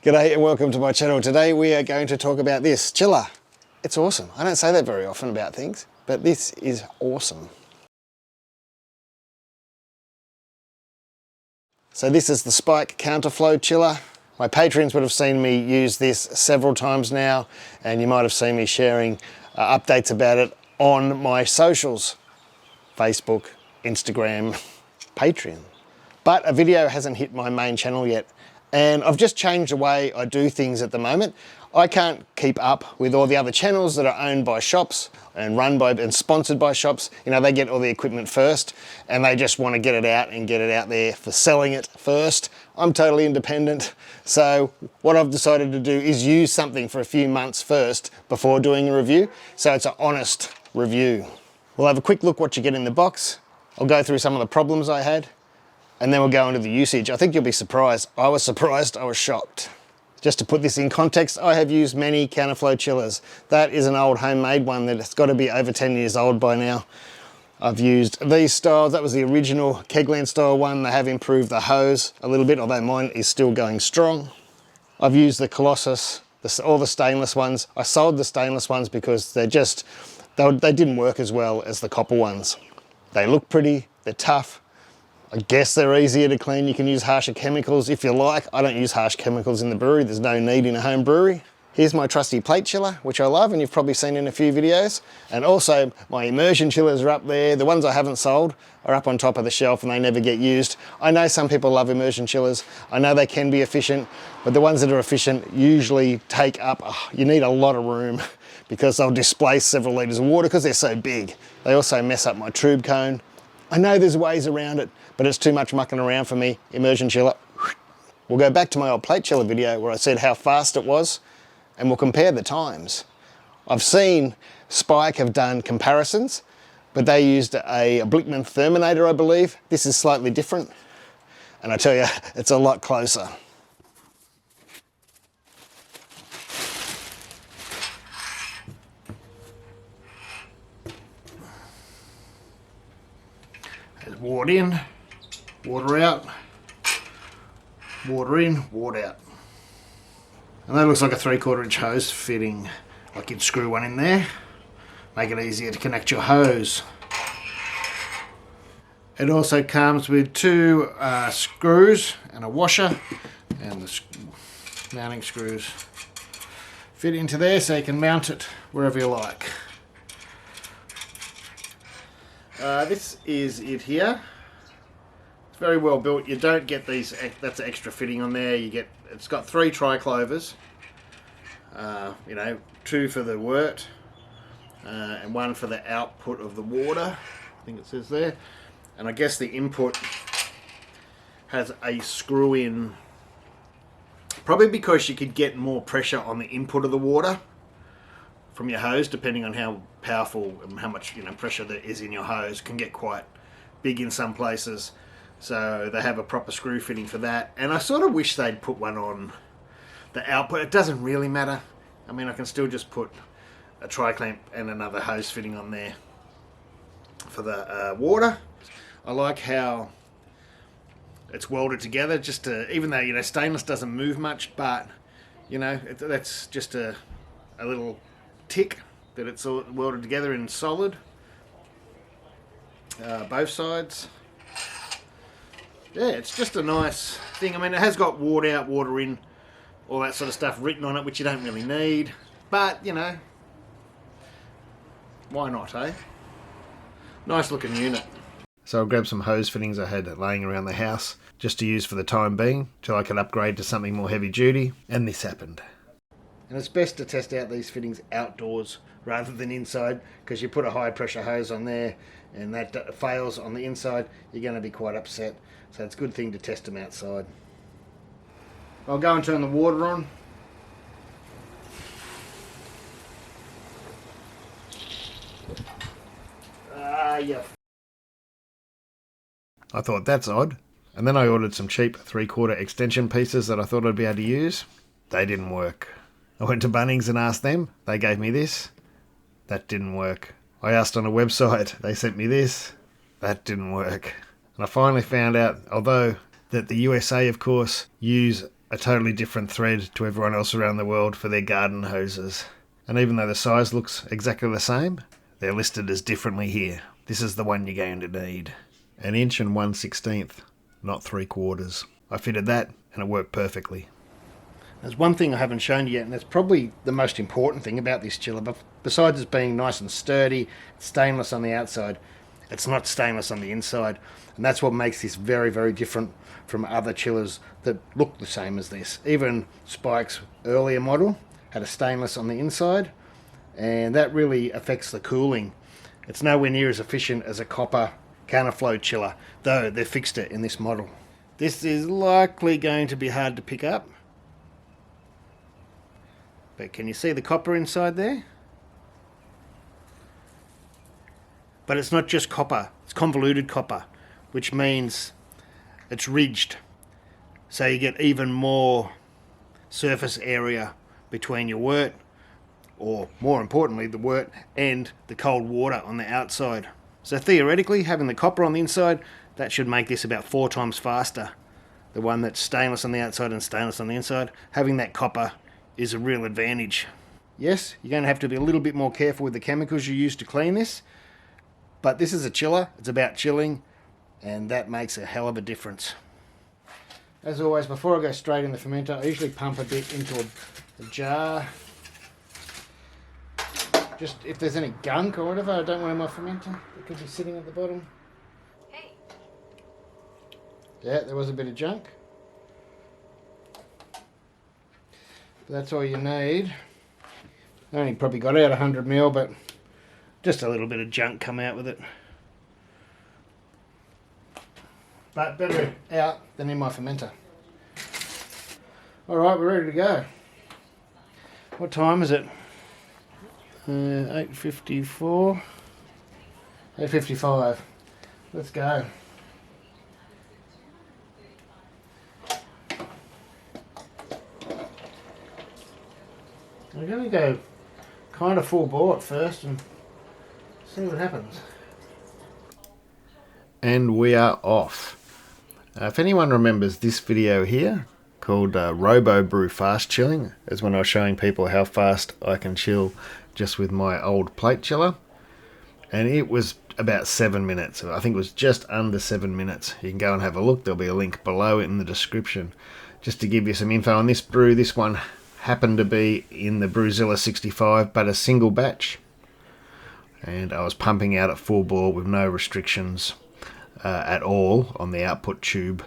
G'day and welcome to my channel. Today we are going to talk about this chiller. It's awesome. I don't say that very often about things, but this is awesome. So this is the Spike Counterflow chiller. My patrons would have seen me use this several times now, and you might have seen me sharing updates about it on my socials, Facebook, Instagram, Patreon. But a video hasn't hit my main channel yet, and I've just changed the way I do things at the moment. I can't keep up with all the other channels that are owned by shops and run by and sponsored by shops. You know, they get all the equipment first and they just want to get it out and get it out there for selling it first. I'm totally independent. So what I've decided to do is use something for a few months first before doing a review. So it's an honest review. We'll have a quick look what you get in the box. I'll go through some of the problems I had, and then we'll go into the usage. I think you'll be surprised. I was surprised, I was shocked. Just to put this in context, I have used many Counterflow chillers. That is an old homemade one that's got to be over 10 years old by now. I've used these styles. That was the original Kegland style one. They have improved the hose a little bit, although mine is still going strong. I've used the Colossus, all the stainless ones. I sold the stainless ones because they didn't work as well as the copper ones. They look pretty, they're tough. I guess they're easier to clean. You can use harsher chemicals if you like. I don't use harsh chemicals in the brewery. There's no need in a home brewery. Here's my trusty plate chiller, which I love, and you've probably seen in a few videos. And also my immersion chillers are up there. The ones I haven't sold are up on top of the shelf and they never get used. I know some people love immersion chillers. I know they can be efficient, but the ones that are efficient usually take up, you need a lot of room because they'll displace several litres of water because they're so big. They also mess up my tube cone. I know there's ways around it, but it's too much mucking around for me. Immersion chiller. We'll go back to my old plate chiller video where I said how fast it was, and we'll compare the times. I've seen Spike have done comparisons, but they used a Blickman Therminator, I believe. This is slightly different, and I tell you, it's a lot closer. There's Wort in, water out, water in, water out. And that looks like a 3/4 inch hose fitting. Like you'd screw one in there, make it easier to connect your hose. It also comes with two screws and a washer, and the mounting screws fit into there so you can mount it wherever you like. This is it here. It's very well built. You don't get these, that's an extra fitting on there. It's got 3 triclovers, you know, 2 for the wort and 1 for the output of the water. I think it says there. And I guess the input has a screw in, probably because you could get more pressure on the input of the water from your hose, depending on how powerful and how much pressure there is in your hose. Can get quite big in some places, so they have a proper screw fitting for that. And I sort of wish they'd put one on the output. It doesn't really matter. I mean, I can still just put a tri-clamp and another hose fitting on there for the water. I like how it's welded together, just to, even though stainless doesn't move much, but that's just a little tick that it's all welded together in solid, both sides. Yeah, it's just a nice thing. I mean, it has got water out, water in, all that sort of stuff written on it, which you don't really need, but why not, eh? Nice looking unit. So I'll grab some hose fittings I had laying around the house just to use for the time being till I can upgrade to something more heavy duty, and this happened. And it's best to test out these fittings outdoors rather than inside, because you put a high pressure hose on there and that fails on the inside, you're going to be quite upset. So it's a good thing to test them outside. I'll go and turn the water on. Yeah. I thought that's odd. And then I ordered some cheap 3/4 extension pieces that I thought I'd be able to use. They didn't work. I went to Bunnings and asked them. They gave me this. That didn't work. I asked on a website. They sent me this. That didn't work. And I finally found out, although that the USA, of course, use a totally different thread to everyone else around the world for their garden hoses. And even though the size looks exactly the same, they're listed as differently here. This is the one you're going to need. 1 inch and 1/16, not 3/4. I fitted that and it worked perfectly. There's one thing I haven't shown you yet, and that's probably the most important thing about this chiller. But besides it being nice and sturdy, it's stainless on the outside, it's not stainless on the inside. And that's what makes this very, very different from other chillers that look the same as this. Even Spike's earlier model had a stainless on the inside, and that really affects the cooling. It's nowhere near as efficient as a copper counterflow chiller, though they've fixed it in this model. This is likely going to be hard to pick up. But can you see the copper inside there? But it's not just copper, it's convoluted copper, which means it's ridged. So you get even more surface area between your wort, or more importantly, the wort and the cold water on the outside. So theoretically, having the copper on the inside, that should make this about 4 times faster. The one that's stainless on the outside and stainless on the inside, having that copper is a real advantage. Yes, you're going to have to be a little bit more careful with the chemicals you use to clean this, but this is a chiller, it's about chilling, and that makes a hell of a difference. As always, before I go straight in the fermenter, I usually pump a bit into a jar. Just if there's any gunk or whatever I don't want in my fermenter, it could be sitting at the bottom. Hey. Yeah, there was a bit of junk. That's all you need. I only probably got out 100 ml, but just a little bit of junk come out with it. But better out than in my fermenter. Alright, we're ready to go. What time is it? 8:54. 8:55. Let's go. I'm going to go kind of full bore at first and see what happens. And we are off. If anyone remembers this video here, called Robo Brew Fast Chilling, is when I was showing people how fast I can chill just with my old plate chiller. And it was about 7 minutes. I think it was just under 7 minutes. You can go and have a look. There'll be a link below in the description. Just to give you some info on this brew, this one happened to be in the Brewzilla 65, but a single batch, and I was pumping out at full bore with no restrictions at all on the output tube.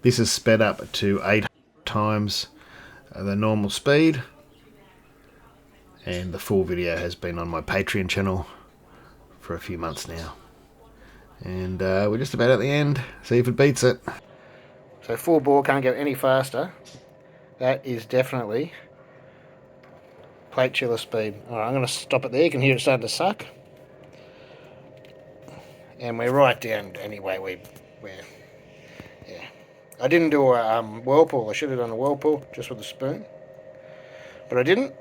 This is sped up to 8 times the normal speed, and the full video has been on my Patreon channel for a few months now, and we're just about at the end. See if it beats it. So full bore can't go any faster. That is definitely plate chiller speed. Alright, I'm going to stop it there. You can hear it starting to suck. And we're right down anyway. Yeah. I didn't do a whirlpool. I should have done a whirlpool just with a spoon. But I didn't.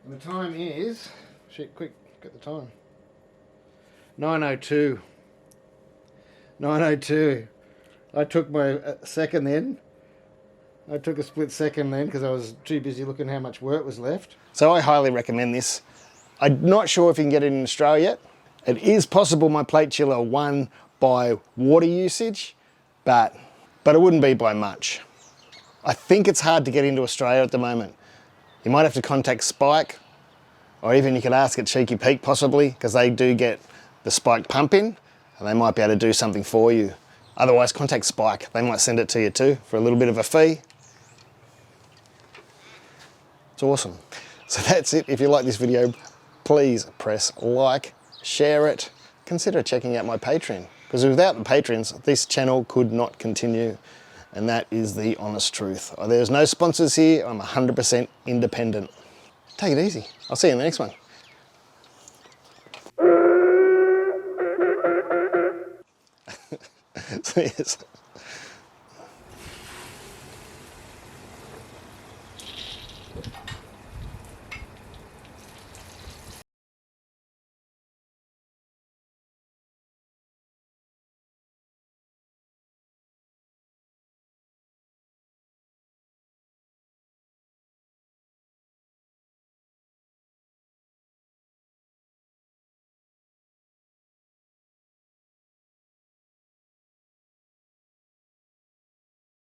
And the time is... Shit, quick, get the time. 9:02. 9:02. I took my second then. I took a split second then because I was too busy looking how much work was left. So I highly recommend this. I'm not sure if you can get it in Australia yet. It is possible my plate chiller won by water usage, but it wouldn't be by much. I think it's hard to get into Australia at the moment. You might have to contact Spike, or even you could ask at Cheeky Peak possibly, because they do get the Spike pump in, and they might be able to do something for you. Otherwise, contact Spike. They might send it to you too for a little bit of a fee. It's awesome. So that's it. If you like this video, please press like, share it, consider checking out my Patreon, because without the patrons, this channel could not continue, and that is the honest truth. There's no sponsors here. I'm 100% independent. Take it easy. I'll see you in the next one. Yes.